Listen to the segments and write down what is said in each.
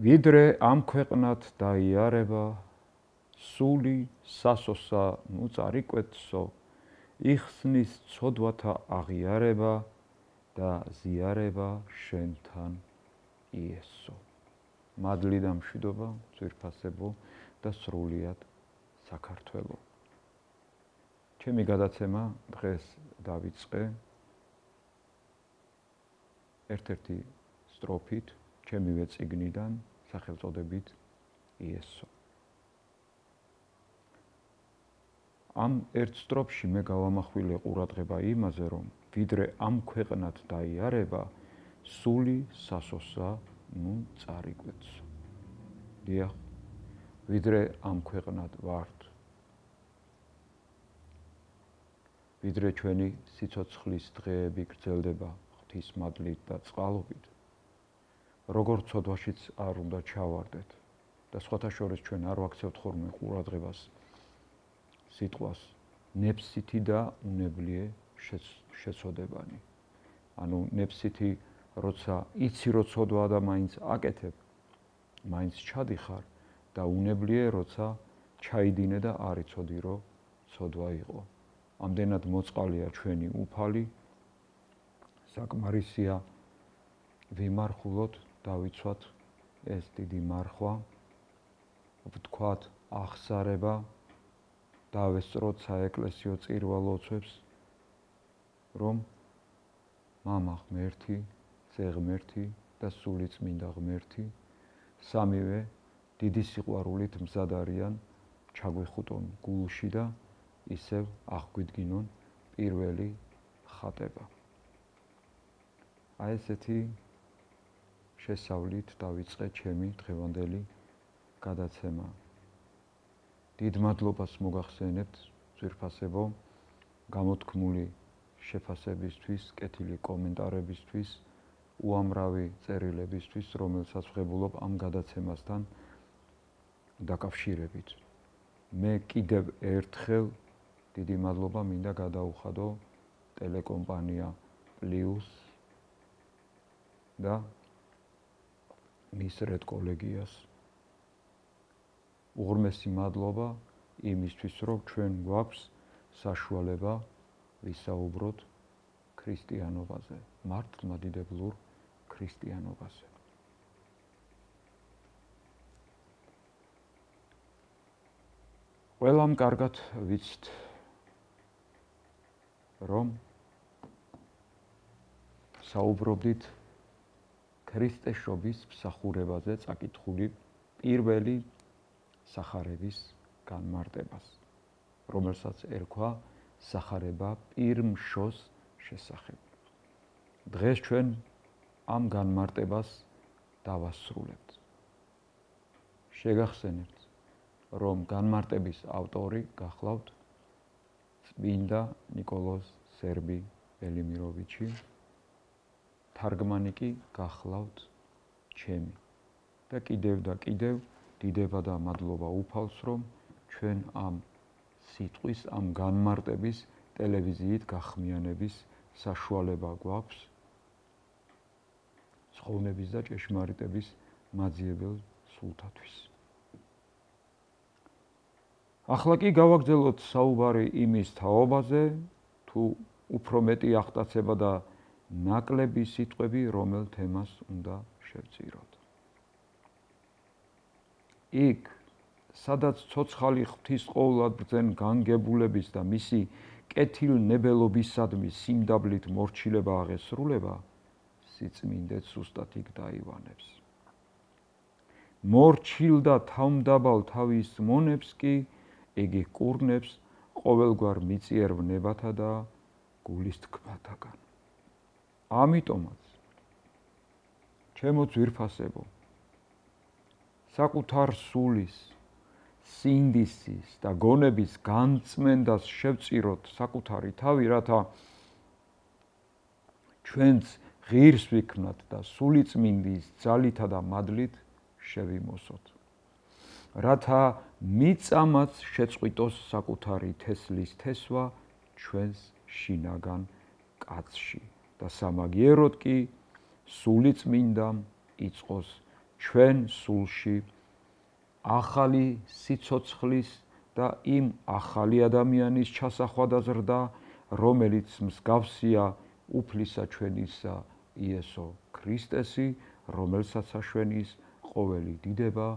ვიდრე ამ ქვეყნად დაიარება, სული სასოსა ნუ წარიკვეთსო, იხსნის ცოდვათა აღიარება და ზიარება შენთან იესო. მადლი და მშვიდობა, ძვირფასებო და სრულიად საქართველო. ჩემი გადაცემა დღეს დავიწყე ერთ-ერთი სტროფით ჩემივე წიგნიდან სახელწოდებით იესო. ამ ერთ სტროფში მე გავამახვილე ყურადღება იმაზე, რომ ვიდრე ამ ქვეყნად დაიარება, სული სასოსა ნუ წარიკვეთსო. დიახ, ვიდრე ამ ქვეყნად ვართ, ვიდრე ჩვენი სიცოცხლის დღეები გრძელდება ღვთის მადლით და წყალობით, როგორც ცოდვაშიც არ უნდა ჩავარდეთ და სხვათა შორის ჩვენ არ ვაქცევთ ხოლმე ყურადღებას სიტყვას ნებსითი და უნებლიე შეცოდებანი. ანუ ნებსითი, როცა იცი რომ ცოდვაა და მაინც აკეთებ, მაინც ჩადიხარ და უნებლიე, როცა ჩაიდინე და არ იცოდი რომ ცოდვა იყო. ამდენად მოწყალია ჩვენი უფალი, საკმარისია ვიმარხულოთ, დავიცვათ ეს დიდი მარხვა, ვთქვათ აღსარება, დავესწროთ საეკლესიო წირვა-ლოცვებს, რომ მამა ღმერთი, ძე ღმერთი და სული წმინდა ღმერთი სამივე დიდი სიყვარულით მზად არიან ჩაგვიხუტონ გულში და ისევ აღგვიდგინონ პირველი ხატება. აი ესეთი შესავლით დავიწყე ჩემი დღევანდელი გადაცემა. დიდ მადლობას მოგახსენებთ, ძვირფასებო, გამოთქმული შეფასებისთვის, კეთილი კომენტარებისთვის, უამრავი წერილებისთვის, რომელსაც ვღებულობ ამ გადაცემასთან დაკავშირებით. მე კიდევ ერთხელ დიდი მადლობა მინდა გადაუხადო ტელეკომპანია პლიუს და მის რედკოლეგიას. უღრმესი მადლობა იმისთვის, რომ ჩვენ გვაქვს საშუალება ვისაუბროთ ქრისტიანობაზე, მართლმადიდებლურ ქრისტიანობაზე. ყველამ კარგად ვიცით, რომ საუბრობდით ქრისტეშობის მსახურებაზე წაკითხული პირველი სახარების განმარტებას, რომელსაც ერქვა სახარება პირმშოს შესახებ. დღეს ჩვენ ამ განმარტებას დავასრულებთ. შეგახსენებთ, რომ განმარტების ავტორი გახლავთ წმინდა ნიკოლოზ სერბი ელიმიროვიჩი, თარგმანი კი გახლავთ ჩემი. და კიდევ დიდება და მადლობა უფალს, რომ ჩვენ ამ სიტყვის, ამ განმარტების ტელევიზიით გახმიანების საშუალება გვაქვს ცხოვრების და ჭეშმარიტების მაძიებელ სულთათვის. ახლა კი გავაგრძელოთ საუბარი იმის თაობაზე, თუ უფრო მეტი აღტაცება და ნაკლები სიტყვები რომელ თემას უნდა შევწიროთ. იქ, სადაც ცოცხალი ღვთისმოწყალე ბრძენ განგებულების და მისი კეთილნებელობისადმი სიმდაბლით მორჩილება აღესრულება, სიწმინდეც ზუსტად იქ დაივანებს. მორჩილ და თავმდაბალ თავის მონებს კი იგი კურნებს ყოველგვარ მიწიერ ვნებათა და გულის თქმათაგან. ამიტომაც, ჩემო ძვირფასებო, საკუთარ სულის, სინდისის და გონების განწმენდას შევწიროთ საკუთარი თავი, რათა ჩვენც ღირს ვიქმნათ და სულიწმინდის ძალითა და მადლით შევიმოსოთ. რათა მიწამაც შეწყვიტოს საკუთარი თესლის თესვა ჩვენს შინაგან კაცში და სამაგიეროდ კი სულიწმინდამ იწყოს ჩვენ სულში ახალი სიცოცხლის და იმ ახალი ადამიანის ჩასახვა და ზრდა, რომელიც მსგავსია უფლისა ჩვენისა იესო ქრისტესი, რომელსაც აშვენის ყოველი დიდება,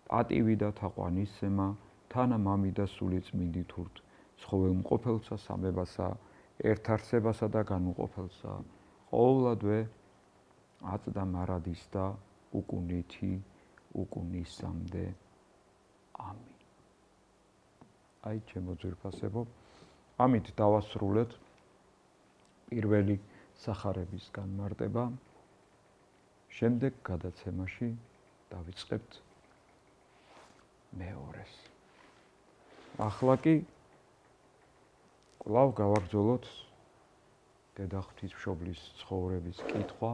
პატივი და თაყვანისცემა, თანა მამი და სული წმინდით ურთ, ცხოველმყოფელსა, სამებასა, ერთარსებასა და განუყოფელსა, ყოვლადვე აწდა მარადის და უკუნითი უკუნისამდე. ამინ. აი ჩემო ძვირფასებო, ამით დავასრულეთ პირველი სახარების განმარტება. შემდეგ გადაცემაში დავიწყებთ მეორეს. ახლა კი კვლავ გავაგრძელოთ დედა ღვთისმშობლის ცხოვრების კითხვა,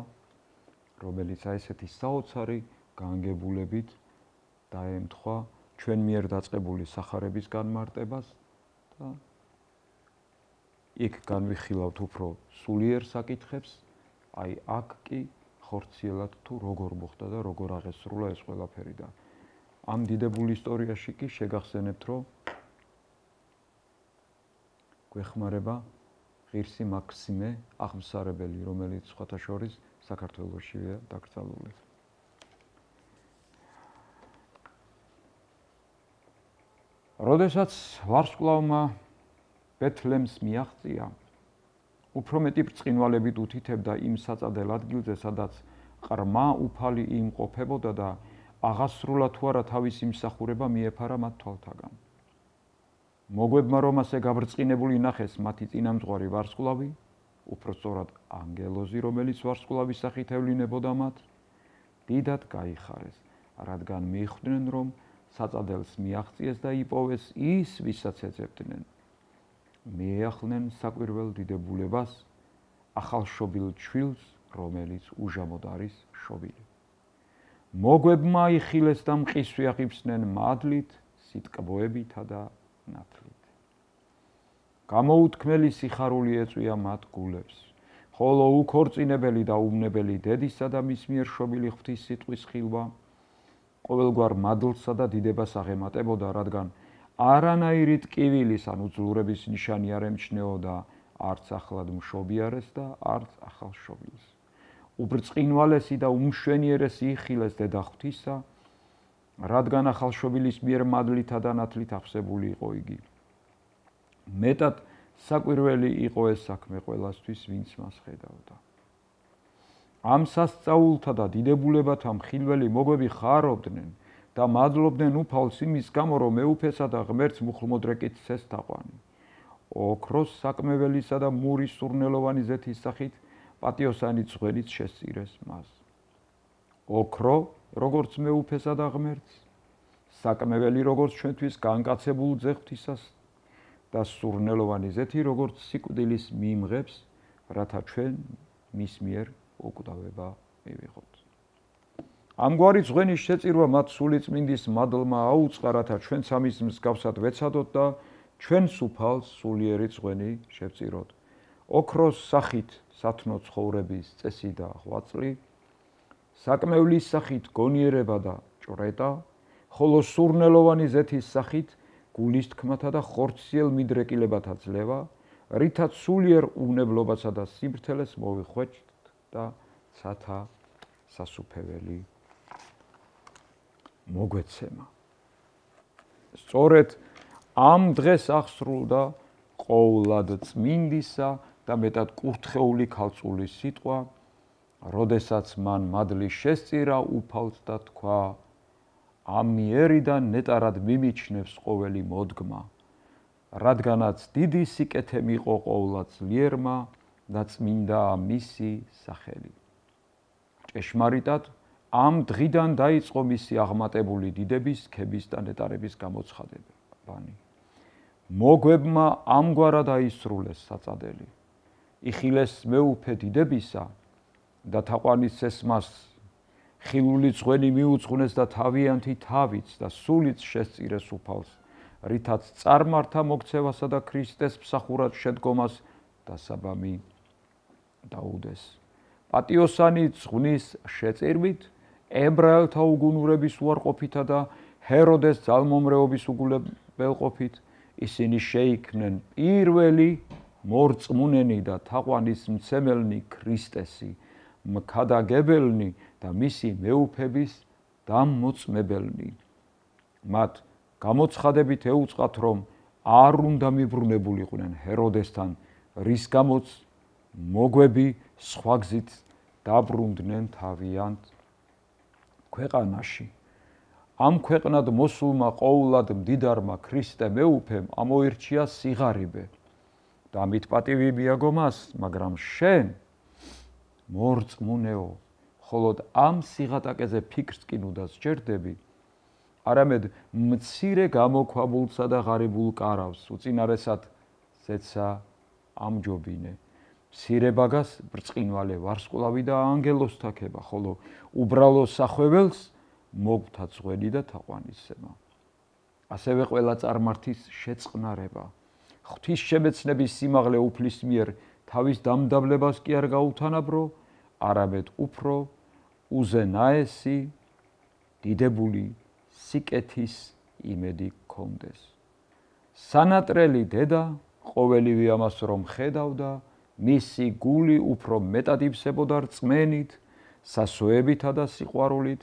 რომელიც ესეთი საოცარი განგებულებით დაემთხვა ჩვენ მიერ დაწყებული სახარების განმარტებას და იქ განვიხილავთ უფრო სულიერ საკითხებს, აი აქ კი ხორციელად თუ როგორ მოხდა და როგორ აღესრულა ეს ყველაფერი და ამ დიდებულ ისტორიაში კი შეგახსენებთ, რომ გვეხმარება ღირსი მაქსიმე აღმსარებელი, რომელიც სხვათა შორის საქართველოშია დაკრძალული. როდესაც ვარსკვლავმა ბეთლემს მიაღწია, უფრო მეტი ბრწყინვალებით უთითებდა იმ საწადელ ადგილზე, სადაც ყრმა უფალი იმყოფებოდა და აღასრულა თუ არა თავისი მსახურება მიეფარა მათ თვალთაგან. მოგვებმა რომ ასე გაბრწყინებული ნახეს მათი წინამძღვარი ვარსკვლავი, უფრო სწორად ანგელოზი, რომელიც ვარსკვლავის სახით ევლინებოდა მათ, დიდად გაიხარეს, რადგან მიხვდნენ, რომ საწადელს მიაღწიეს და იპოვეს ის, ვისაც ეძებდნენ. მიეახლნენ საკვირველ დიდებულებას, ახალშობილ ჩვილს, რომელიც უჟამოდ არის შობილი. მოგვებმა იხილეს და მყისვი აღიფსნენ მადლით, სიტკბოებითა და ნათლით. გამოუთქმელი სიხარული ეწვია მათ გულებს, ხოლო უქორწინებელი და უვნებელი დედისა და მის მიერ შობილი ღვთის სიტყვის ხილვა ყოველგვარ მადლსა და დიდებას აღემატებოდა, რადგან არანაირი ტკივილის ან უძლურების ნიშანი არ ემჩნეო და არც ახლად მშობიარეს და არც ახალშობილს. უბრწყინვალესი და უმშვენიერესი იხილეს დედა ღვთისა, რადგან ახალშობილის მიერ მადლითა და ნათლით აღსებული იყო იგი. მეტად საკვირველი იყო ეს საქმე ყველასთვის, ვინც მას ხედავდა. ამ სასწაულთა და დიდებულებათა მხილველი მოგვები ხარობდნენ და მადლობდნენ უფალს იმის გამო, რომ მეუფესა და ღმერთს მუხლმოდრეკით სცეს თაყვანი. ოქროს საკმეველისა და მურის სურნელოვანი ზეთის სახით პატიოსანი წვენით შესწირეს მას. ოქრო, როგორც მეუფესა და ღმერთს, საკმეველი, როგორც ჩვენთვის განკაცებულ ძეღვთისას და სურნელოვანი ზეთი, როგორც სიკვდილის მიმღებს, რათა ჩვენ მის მიერ უკვდავება მივიღოთ. ამგვარი ძღვენის შეწირვა მათ სულიწმინდის მადლმა აუწყა, რათა ჩვენც ამის მსგავსად ვეცადოთ და ჩვენს უფალს სულიერი ძღვენი შევწიროთ. ოქროს სახით სათნო ცხოვრების წესი და ღვაწლი, საკმევლის სახით გონიერება და ჭრეტა, ხოლო სურნელოვანი ზეთის სახით გულის თქმათა და ხორციელ მიდრეკილებათა ძლევა, რითაც სულიერ უვნებლობასა და სიმართლეს მოვიხვეჭთ და ცათა სასუფეველი მოგვეცემა. სწორედ ამ დღეს აღსრულდა ყოვლად წმინდისა და მეტად კურთხეული ქალწულის სიტყვა, როდესაც მან მადლი შესწირა უფალს და თქვა: ამ მიერიდან ნეტარად მიმიჩნევს ყოველი მოდგმა, რადგანაც დიდი სიკეთე მიყო ყოვლად ძლიერმა და წმინდაა მისი სახელი. ჭეშმარიტად, ამ დღიდან დაიწყო მისი აღმატებული დიდების, ქების და ნეტარების გამოცხადებანი. მოგვებმა ამგვარად აისრულეს საწადელი. იხილეს მეუფე დიდებისა და თაყვანისცეს მას, ხილული ძღვენი მიუძღვნეს და თავიანთი თავიც და სულიც შესწირეს უფალს, რითაც წარმართა მოქცევასა და ქრისტეს მსახურად შედგომას დასაბამი დაუდეს. პატიოსანი ძღვნის შეწირვით ებრაელთა უგუნურების უარყოფითა და ჰეროდეს ძალმომრეობის უგულებელყოფით ისინი შეიქმნენ პირველი მორწმუნენი და თაყვანისმცემელნი ქრისტესი, მქადაგებელნი და მისი მეუფების დამოწმებელნი. მათ გამოცხადებით ეუწყათ, რომ არ უნდა მიბრუნებულიყვნენ ჰეროდესთან, რის გამოც მოგვები სხვა გზით დაბრუნდნენ თავიანთ ქვეყანაში. ამ ქვეყნად მოსულმა ყოვლად მდიდარმა ქრისტე მეუფემ ამოირჩია სიღარიბე და მით პატივი მიაგო მას, მაგრამ შენ მორწმუნეო, ხოლოდ ამ სიღატაკეზე ფიქრს კი ნუ დასჯერდები, არამედ მცირე გამოქვაბულსა და ღარიბულ კარავს უწინარესად ზეცა ამჯობინე. მცირე ბაგას ბრწყინვალე ვარსკვლავი და ანგელოზთა ქება, ხოლო უბრალო სახველს მოგვთა წვენი და თაყვანისცემა. ასევე ყველა წარმართის შეწყნარება. ღვთისშემეცნების სიმაღლე უფლის მიერ თავის დამდაბლებას კი არ გაუთანაბრო, არამედ უფრო უზენაესი დიდებული სიკეთის იმედი გქონდეს. სანატრელი დედა ყოველივე ამას რომ ხედავდა, მისი გული უფრო მეტად ივსებოდა რწმენით, სასოებითა და სიყვარულით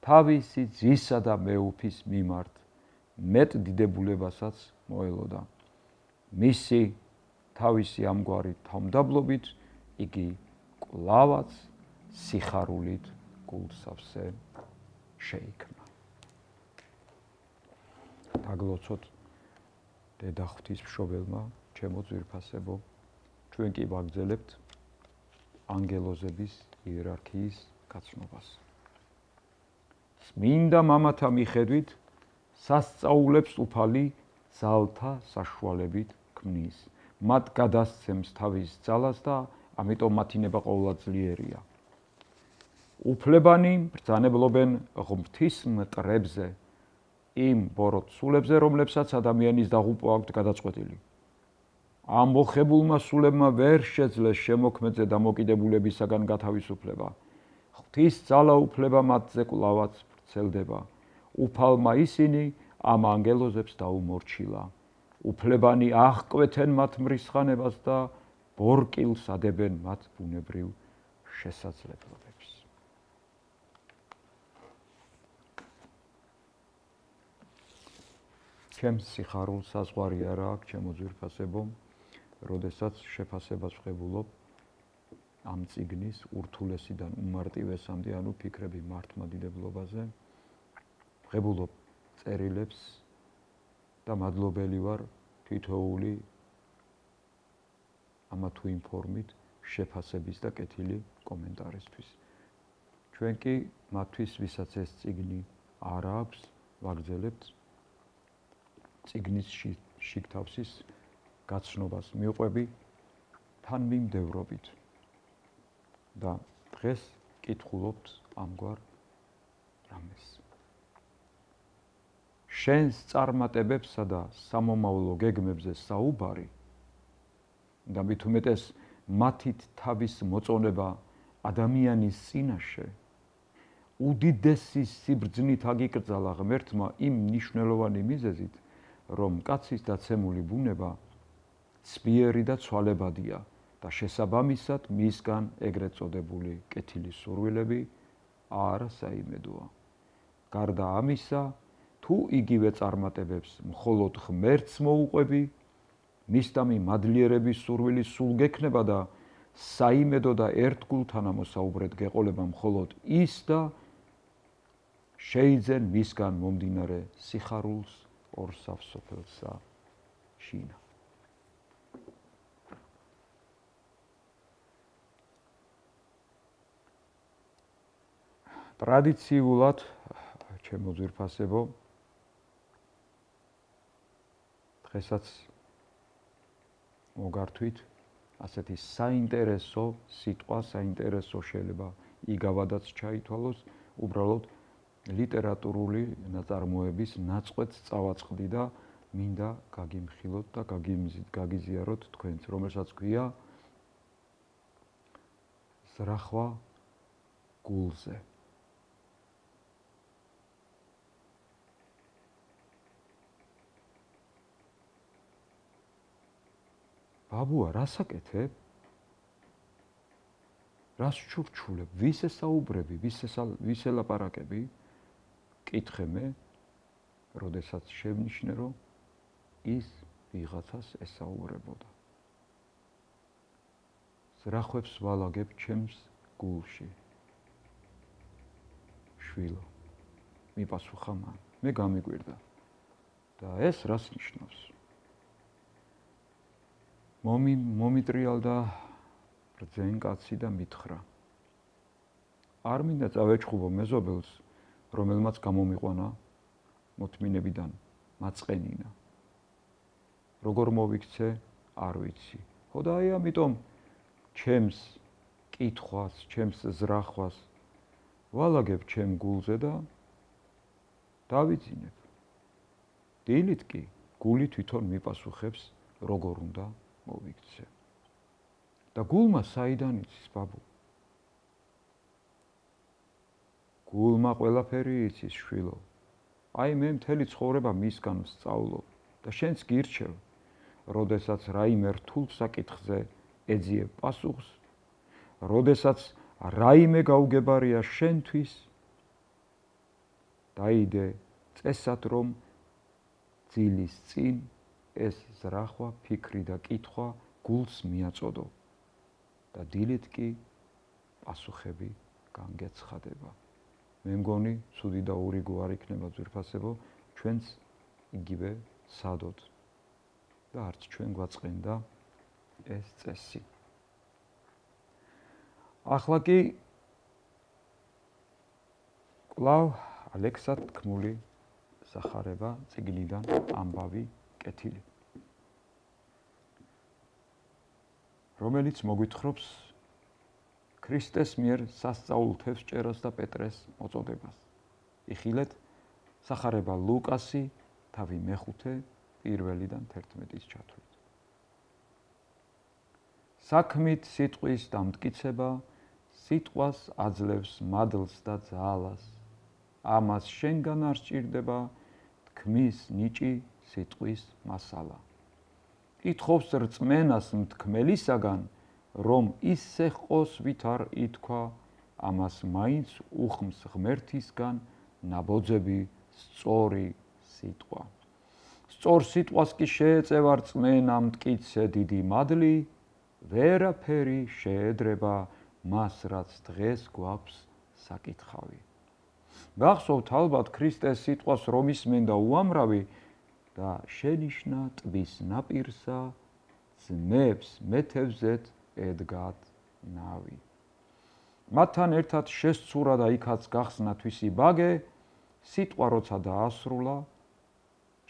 თავისი ძისა და მეუფის მიმართ, მეტ დიდებულებასაც მოელოდა. მისი თავისი ამგვარი თავმდაბლობით იგი კვლავაც სიხარულით გულსავსე შეიქმნა. დაგლოცოთ დედა ღვთისმშობელმა, ჩემო ძვირფასებო, ჩვენ კი ვაგრძელებთ ანგელოზების იერარქიის გაცნობას. წმინდა მამათა მიხედვით სასწაულებს უფალი ძალთა საშუალებით ქმნის. მათ გადასცემს თავის ძალას და ამიტომ მათი ნება ყოვლად ძლიერია. უფლებანი ბრძანებლობენ ღვთის მტრებზე, იმ ბოროტ სულებზე, რომლებსაც ადამიანის დაღუპვა აქვთ გადაწყვეტილი. ამ მოხებულმა სულებმა ვერ შეძლეს შემოქმედზე დამოკიდებულებისაგან გათავისუფლება. ღვთის ძალა უფლება მათზე კვლავაც ვრცელდება. უფალმა ისინი ამ ანგელოზებს დაუმორჩილა. უფლებანი აღკვეთენ მათ მრისხანებას და ბორკილს ადებენ მათ ბუნებრივ შესაძლებლობებს. ჩემს სიხარულს საზღვარი არა აქვს, ჩემო ძვირფასებო, როდესაც შეფასებას ვღებულობ ამ წიგნის ურთულესიდან უმარტივესამდე, ანუ ფიქრები მართლმადიდებლობაზე, ვღებულობ წერილებს და მადლობელი ვარ თითოეული ამა თუ იმ ფორმით შეფასების და კეთილი კომენტარისთვის. ჩვენ კი მათთვის, ვისაც ეს წიგნი არ აქვს, ვაგრძელებთ წიგნის შიგთავსის გაცნობას მივყვები თანმიმდევრობით და დღეს კითხულობთ ამგვარ რამეს. შენს წარმატებებსა და სამომავლო გეგმებზე საუბარი და მით უმეტეს მათით თავის მოწონება ადამიანის წინაშე უდიდესი სიბრძნით აგიკრძალა ღმერთმა იმ მნიშვნელოვანი მიზეზით, რომ კაცის დაცემული ბუნება ცბიერი და ცვალებადია და შესაბამისად მისგან ეგრეთ წოდებული კეთილი სურვილები არასაიმედოა. გარდა ამისა, თუ იგივე წარმატებებს მხოლოდ ღმერთს მოუყვები, მისდამი მადლიერების სურვილი სულ გექნება და საიმედო და ერთგულთან ამოსაუბრეთ გეყოლება მხოლოდ ის და შეიძენ მისგან მომდინარე სიხარულს ორსავსოფელსა შინა. ტრადიციულად, ჩემო ძვირფასებო, დღესაც მოგართვით ასეთი საინტერესო სიტყვა, საინტერესო შეიძლება იგავადაც ჩაითვალოს, უბრალოდ ლიტერატურული ნაწარმოების ნაწყვეტს წავაწყდი და მინდა გაგიმხილოთ და გაგიზიაროთ თქვენც, რომელსაც გვია ზრახვა გულზე. ბაბუა, რას აკეთებ? რას ჩურჩულებ? ვის ესაუბრები? ვის ელაპარაკები? კითხე მე, როდესაც შევნიშნე, რომ ის ვიღაცას ესაუბრებოდა. ზრახვებს ვალაგებ ჩემს გულში. შვილო, მიპასუხა მან. მე გამიგვირდა. და ეს რას ნიშნავს? მომიტრიალდა ბრძენ კაცი და მითხრა. არ მინდა წავეჩხუბო მეზობელს, რომელმაც გამომიყვანა მოთმინებიდან მაწყენინა. როგორ მოვიქცე, არ ვიცი. ხო და აი ამიტომ ჩემს კითხვას, ჩემს ზრახვას ვალაგებ ჩემ გულზე და დავიძინებ. დილით კი გული თვითონ მიპასუხებს, როგორ უნდა მოვიქცე. და გულმა საიდან იცის, ბაბუ? გულმა ყველაფერი იცის, შვილო. აი მე მთელი ცხოვრება მისგან ვსწავლობ და შენც გირჩევ, როდესაც რაიმე რთულ საკითხზე ეძიებ პასუხს, როდესაც რაიმე გაუგებარია შენთვის, დაიდე წესად, რომ ძილის წინ ეს ზრახვა, ფიქრი და კითხვა გულს მიაწოდო და დილით კი პასუხები განგეცხადება. მე მგონი, ცუდი და ურიგო არ იქნება ძვირფასებო, ჩვენც იგივე სცადოთ და არც ჩვენ გვაწყენდა ეს წესი. ახლა კი კვლავ ალექსად თქმული სახარება წიგნიდან ამბავი კეთილი, რომელიც მოგვითხრობს ქრისტეს მიერ სასწაულ თევზჭერას და პეტრეს მოწოდებას. იხილეთ სახარება ლუკასი თავი მეხუთე პირველიდან 11-ის ჩათვლით. საქმით სიტყვის დამტკიცება სიტყვას აძლევს მადლს და ძალას. ამას შენგან არ სჭირდება თქმის ნიჭი სიტყვის მასალა. ითხოვს რწმენას მთქმელისაგან, რომ ისე ჰყოს ვით არ ითქვა, ამას მაინც უხმს ღმერთისგან ნაბოძები სწორი სიტყვა. სწორ სიტყვას კი შეეწევა რწმენა მტკიცე დიდი მადლი, ვერაფერი შეედრება მას, რაც დღეს გვაქვს საკითხავი. გახსოვთ ალბათ ქრისტეს სიტყვას, რომ ისმენდა უამრავი და შენიშნა ტბის ნაპირსა, ძმებს მეთევზეთ ედგათ ნავი. მათთან ერთად შესცურა და იქაც გახსნა თვისი ბაგე, სიტყვა როცა დაასრულა,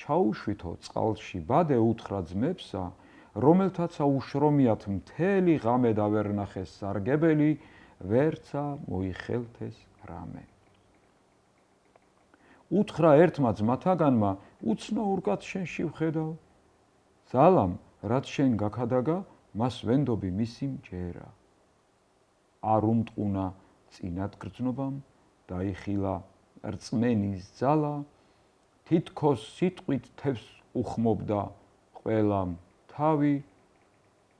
ჩაუშვითო წყალში ბადე უთხრა ძმებსა, რომელთაცა უშრომიათ მთელი ღამე და ვერ ნახეს სარგებელი, ვერცა მოიხელთეს რამე. უთხრა ერთმა ძმათაგანმა, უცნაურგად შენში ვხედავ. ძალამ, რაც შენ გაქადაგა, მას ვენდობი მისი მჯერა. არ უმტყუნა წინად გრძნობამ, დაიხილა რწმენის ძალა, თითქოს სიტყვით თევზს უხმობდა, ყველამ თავი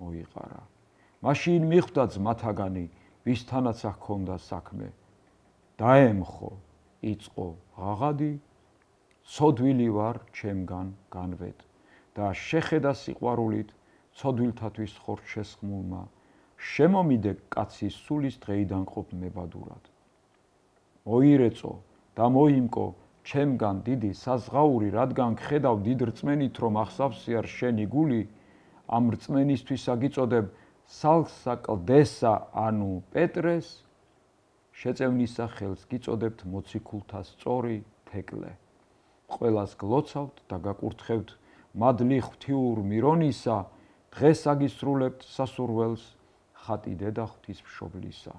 მოიყარა. მაშინ მიხვდა ძმათაგანი, ვისთანაც ჰქონდა საქმე. დაემხო, იწყო ღაღადი, ცოდვილი ვარ ჩემგან განვედ და შეხედა სიყვარულით ცოდვილთათვის ხორჩშესხმულმა, შემომიდე კაცის სულის დღეიდან ყოფ მებადურად. მოირეწო და მოიმკო ჩემგან დიდი საზღაური, რადგან გხედავ დიდ რწმენით, რომ ახსავსიარ შენი გული, ამ რწმენისთვის აგიწოდებ სალსაკლდესა, ანუ პეტრეს, შეწევნისა ხელს გიწოდებთ მოციქულთა სწორი თეკლე. ყველას გლოცავთ და გაკურთხევთ მადლი ღვთიურ მირონისა, დღეს აგისრულებთ სასურველს ხატი დედა ღვთისმშობლისა.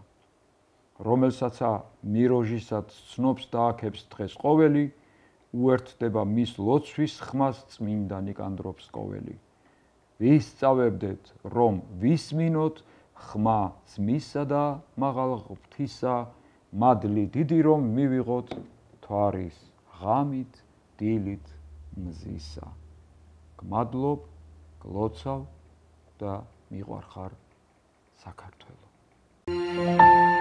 რომელსაცა მიროჟისად ცნობს დააქებს დღეს ყოველი, უერთდება მის ლოცვის ხმას წმინდა ნიკანდრობს ყოველი. ვისწავებდეთ, რომ ვისმინოთ ხმა ძმისა და მაღალ ღვთისა, მადლი დიდი რომ მივიღოთ თვარის ღამით, დილით მზისა. გმადლობ, გლოცავ და მიყვარხარ საქართველო.